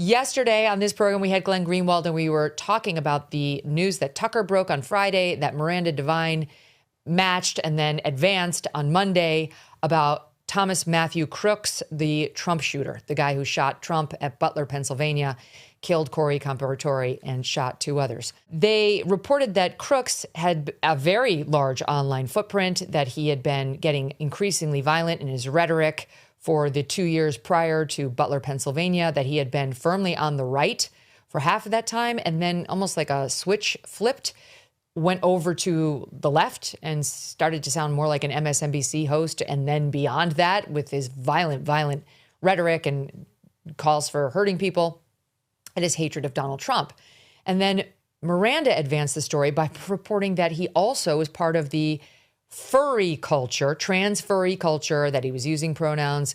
Yesterday on this program, we had Glenn Greenwald, and we were talking about the news that Tucker broke on Friday, that Miranda Devine matched and then advanced on Monday about Thomas Matthew Crooks, the Trump shooter, the guy who shot Trump at Butler, Pennsylvania, killed Corey Comparatore, and shot 2 others. They reported that Crooks had a very large online footprint, that he had been getting increasingly violent in his rhetoric for the 2 years prior to Butler, Pennsylvania, that he had been firmly on the right for half of that time, and then almost like a switch flipped, went over to the left and started to sound more like an MSNBC host, and then beyond that with his violent rhetoric and calls for hurting people and his hatred of Donald Trump. And then Miranda advanced the story by reporting that he also was part of the furry culture, trans furry culture, that he was using pronouns,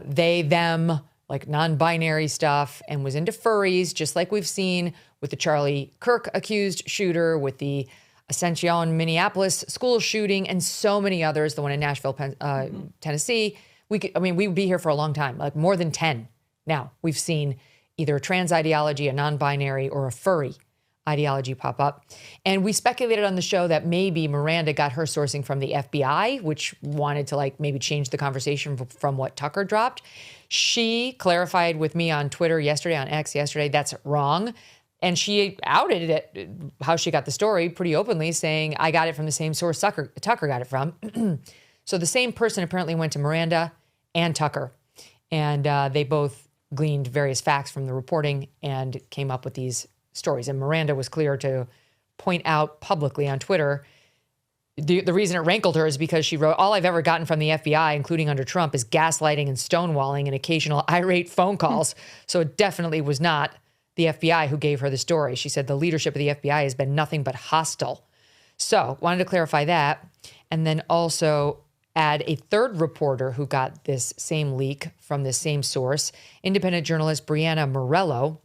they, them, like non-binary stuff, and was into furries, just like we've seen with the Charlie Kirk accused shooter, with the Ascension, Minneapolis school shooting, and so many others, the one in Nashville, Tennessee. We'd be here for a long time, like more than 10 now. We've seen either a trans ideology, a non-binary, or a furry ideology pop up. And we speculated on the show that maybe Miranda got her sourcing from the FBI, which wanted to maybe change the conversation from what Tucker dropped. She clarified with me on Twitter yesterday, on X yesterday, that's wrong. And she outed it, how she got the story pretty openly, saying, I got it from the same source Tucker got it from. So the same person apparently went to Miranda and Tucker, and they both gleaned various facts from the reporting and came up with these stories. And Miranda was clear to point out publicly on Twitter, the reason it rankled her is because she wrote, all I've ever gotten from the FBI, including under Trump, is gaslighting and stonewalling and occasional irate phone calls. So it definitely was not the FBI who gave her the story. She said the leadership of the FBI has been nothing but hostile. So wanted to clarify that. And then also add a third reporter who got this same leak from this same source, independent journalist Brianna Morello,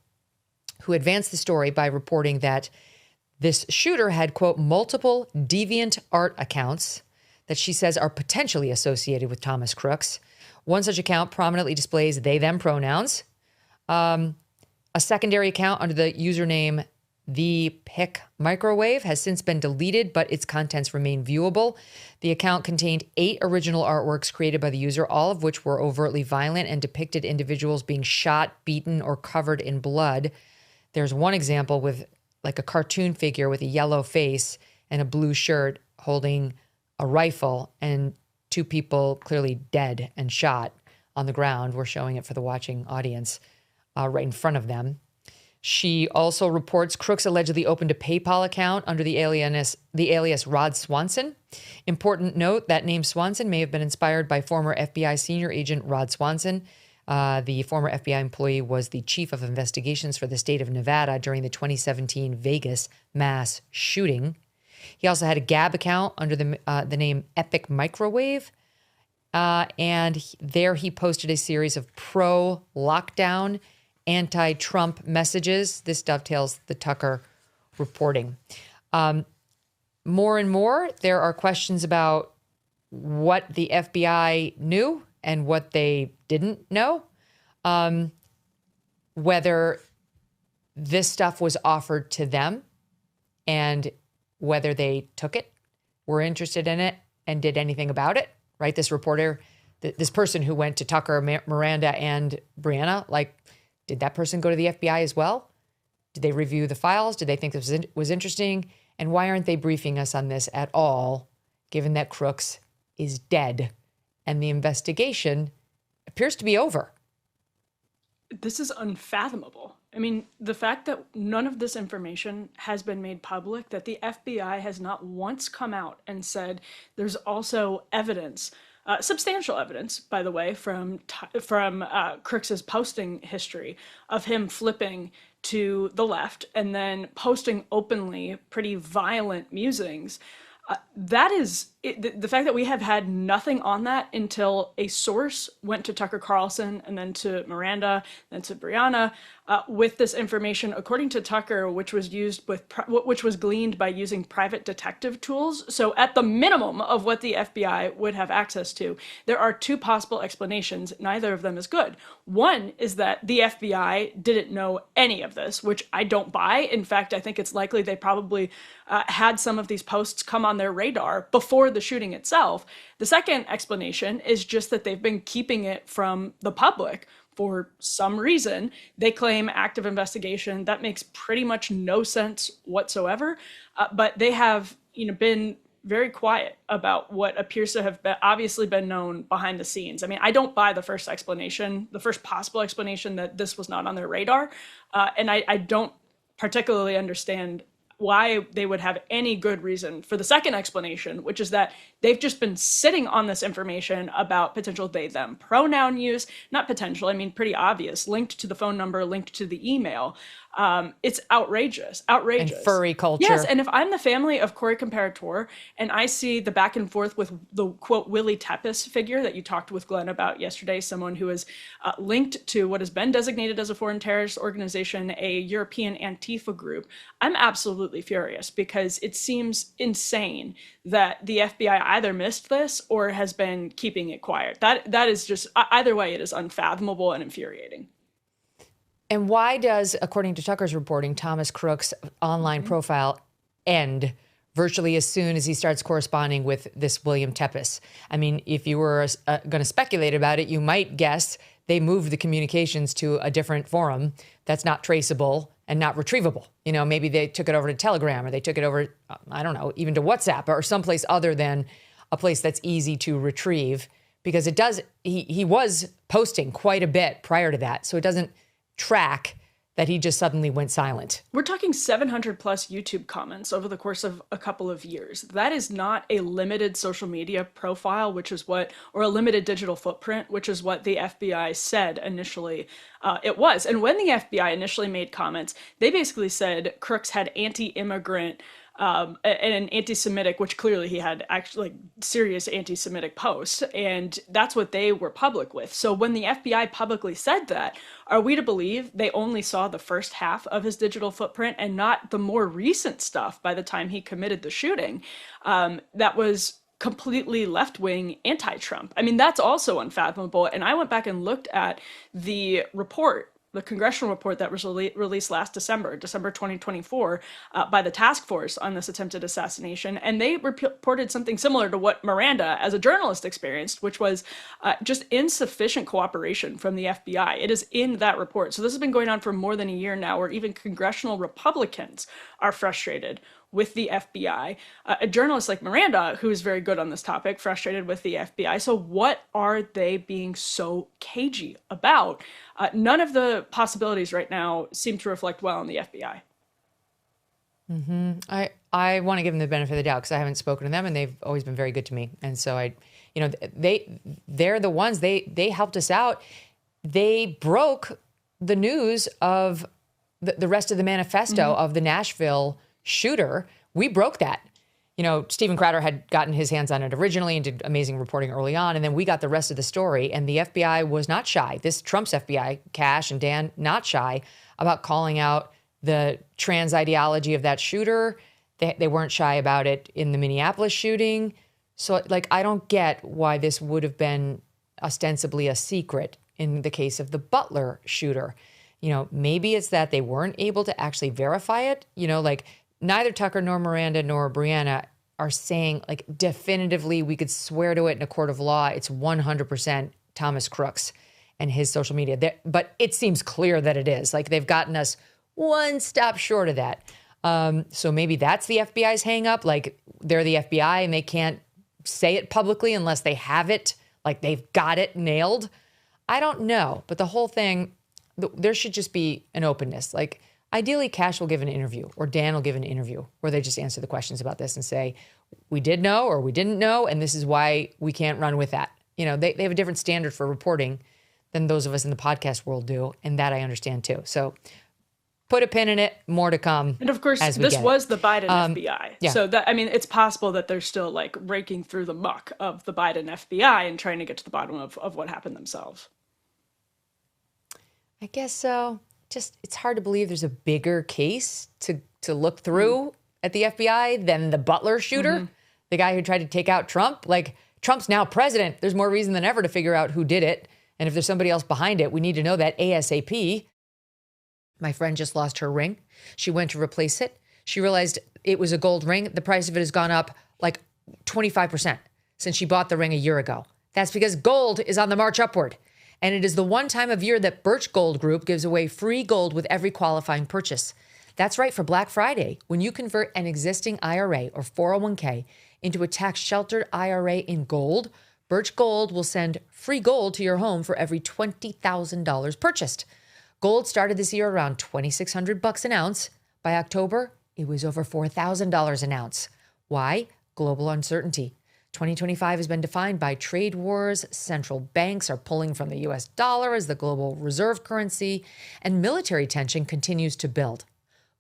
who advanced the story by reporting that this shooter had, quote, multiple deviant art accounts that she says are potentially associated with Thomas Crooks. One such account prominently displays they, them pronouns. A secondary account under the username The Pick Microwave has since been deleted, but its contents remain viewable. The account contained 8 original artworks created by the user, all of which were overtly violent and depicted individuals being shot, beaten, or covered in blood. There's one example with like a cartoon figure with a yellow face and a blue shirt holding a rifle, and 2 people clearly dead and shot on the ground. We're showing it for the watching audience right in front of them. She also reports Crooks allegedly opened a PayPal account under the alias Rod Swanson. Important note, that name Swanson may have been inspired by former FBI senior agent Rod Swanson. The former FBI employee was the chief of investigations for the state of Nevada during the 2017 Vegas mass shooting. He also had a Gab account under the name Epic Microwave. And there he posted a series of pro-lockdown, anti-Trump messages. This dovetails the Tucker reporting. More and more, there are questions about what the FBI knew and what they didn't know, whether this stuff was offered to them and whether they took it, were interested in it, and did anything about it, right? This reporter, this person who went to Tucker, Miranda, and Brianna, did that person go to the FBI as well? Did they review the files? Did they think this was interesting? And why aren't they briefing us on this at all, given that Crooks is dead and the investigation appears to be over? This is unfathomable. I mean, the fact that none of this information has been made public, that the FBI has not once come out and said there's also evidence, substantial evidence, by the way, from Crooks's posting history of him flipping to the left and then posting openly pretty violent musings. That is the fact that we have had nothing on that until a source went to Tucker Carlson and then to Miranda, then to Brianna with this information, according to Tucker, which was gleaned by using private detective tools. So at the minimum of what the FBI would have access to, there are two possible explanations. Neither of them is good. One is that the FBI didn't know any of this, which I don't buy. In fact, I think it's likely they probably had some of these posts come on their radar before the shooting itself. The second explanation is just that they've been keeping it from the public for some reason. They claim active investigation. That makes pretty much no sense whatsoever. But they have, been very quiet about what appears to have obviously been known behind the scenes. I mean, I don't buy the first explanation, the first possible explanation that this was not on their radar. And I don't particularly understand why they would have any good reason for the second explanation, which is that they've just been sitting on this information about potential they, them pronoun use, not potential, I mean, pretty obvious, linked to the phone number, linked to the email. It's outrageous. And furry culture. Yes, and if I'm the family of Corey Comparator and I see the back and forth with the, quote, Willie Tepes figure that you talked with Glenn about yesterday, someone who is linked to what has been designated as a foreign terrorist organization, a European Antifa group, I'm absolutely furious because it seems insane that the FBI either missed this or has been keeping it quiet. That is just, either way, it is unfathomable and infuriating. And why does, according to Tucker's reporting, Thomas Crooks' online profile end virtually as soon as he starts corresponding with this William Tepes? I mean, if you were going to speculate about it, you might guess they moved the communications to a different forum that's not traceable and not retrievable. Maybe they took it over to Telegram or they took it over, I don't know, even to WhatsApp or someplace other than a place that's easy to retrieve, because it does, he was posting quite a bit prior to that. So it doesn't track that he just suddenly went silent. We're talking 700 plus YouTube comments over the course of a couple of years. That is not a limited social media profile, or a limited digital footprint, which is what the FBI said initially it was. And when the FBI initially made comments, they basically said Crooks had anti-immigrant and an anti-Semitic, which clearly he had actually serious anti-Semitic posts, and that's what they were public with. So when the FBI publicly said that, are we to believe they only saw the first half of his digital footprint and not the more recent stuff by the time he committed the shooting? That was completely left-wing anti-Trump. I mean, that's also unfathomable. And I went back and looked at the report, the congressional report that was released last December 2024, by the task force on this attempted assassination. And they reported something similar to what Miranda, as a journalist, experienced, which was just insufficient cooperation from the FBI. It is in that report. So this has been going on for more than a year now, where even congressional Republicans are frustrated with the FBI. A journalist like Miranda, who is very good on this topic, frustrated with the FBI. So what are they being so cagey about? None of the possibilities right now seem to reflect well on the FBI. Mm-hmm. I want to give them the benefit of the doubt because I haven't spoken to them and they've always been very good to me. And so they're the ones, they helped us out. They broke the news of the rest of the manifesto of the Nashville shooter. We broke that. Stephen Crowder had gotten his hands on it originally and did amazing reporting early on. And then we got the rest of the story. And the FBI was not shy. This Trump's FBI, Cash and Dan, not shy about calling out the trans ideology of that shooter. They weren't shy about it in the Minneapolis shooting. So, I don't get why this would have been ostensibly a secret in the case of the Butler shooter. Maybe it's that they weren't able to actually verify it. Neither Tucker nor Miranda nor Brianna are saying definitively we could swear to it in a court of law. It's 100% Thomas Crooks and his social media. But it seems clear that it is. They've gotten us one step short of that. So maybe that's the FBI's hang up. They're the FBI and they can't say it publicly unless they have it. They've got it nailed. I don't know. But the whole thing, there should just be an openness. Ideally, Cash will give an interview or Dan will give an interview where they just answer the questions about this and say, we did know or we didn't know, and this is why we can't run with that. They have a different standard for reporting than those of us in the podcast world do, and that I understand too. So Put a pin in it. More to come. And of course, as we this get was it. the Biden FBI. Yeah. So that, I mean, it's possible that they're still like raking through the muck of the Biden FBI and trying to get to the bottom of what happened themselves. I guess so. Just, it's hard to believe there's a bigger case to look through at the FBI than the Butler shooter, the guy who tried to take out Trump. Like, Trump's now president. There's more reason than ever to figure out who did it. And if there's somebody else behind it, we need to know that ASAP. My friend just lost her ring. She went to replace it. She realized it was a gold ring. The price of it has gone up like 25% since she bought the ring a year ago. That's because gold is on the march upward. And it is the one time of year that Birch Gold Group gives away free gold with every qualifying purchase. That's right, for Black Friday, when you convert an existing IRA or 401k into a tax-sheltered IRA in gold, Birch Gold will send free gold to your home for every $20,000 purchased. Gold started this year around $2,600 an ounce. By October, it was over $4,000 an ounce. Why? Global uncertainty. 2025 has been defined by trade wars, central banks are pulling from the US dollar as the global reserve currency, and military tension continues to build.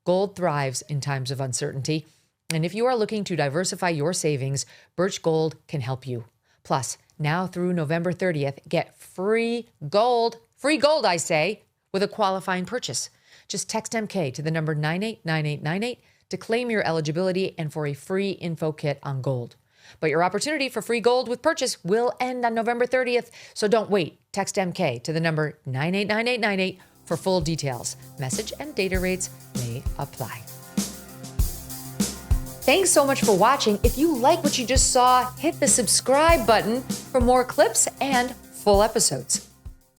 Gold thrives in times of uncertainty, and if you are looking to diversify your savings, Birch Gold can help you. Plus, now through November 30th, get free gold, I say, with a qualifying purchase. Just text MK to the number 989898 to claim your eligibility and for a free info kit on gold. But your opportunity for free gold with purchase will end on November 30th, so don't wait. Text MK to the number 989898 for full details. Message and data rates may apply. Thanks so much for watching. If you like what you just saw, hit the subscribe button for more clips and full episodes.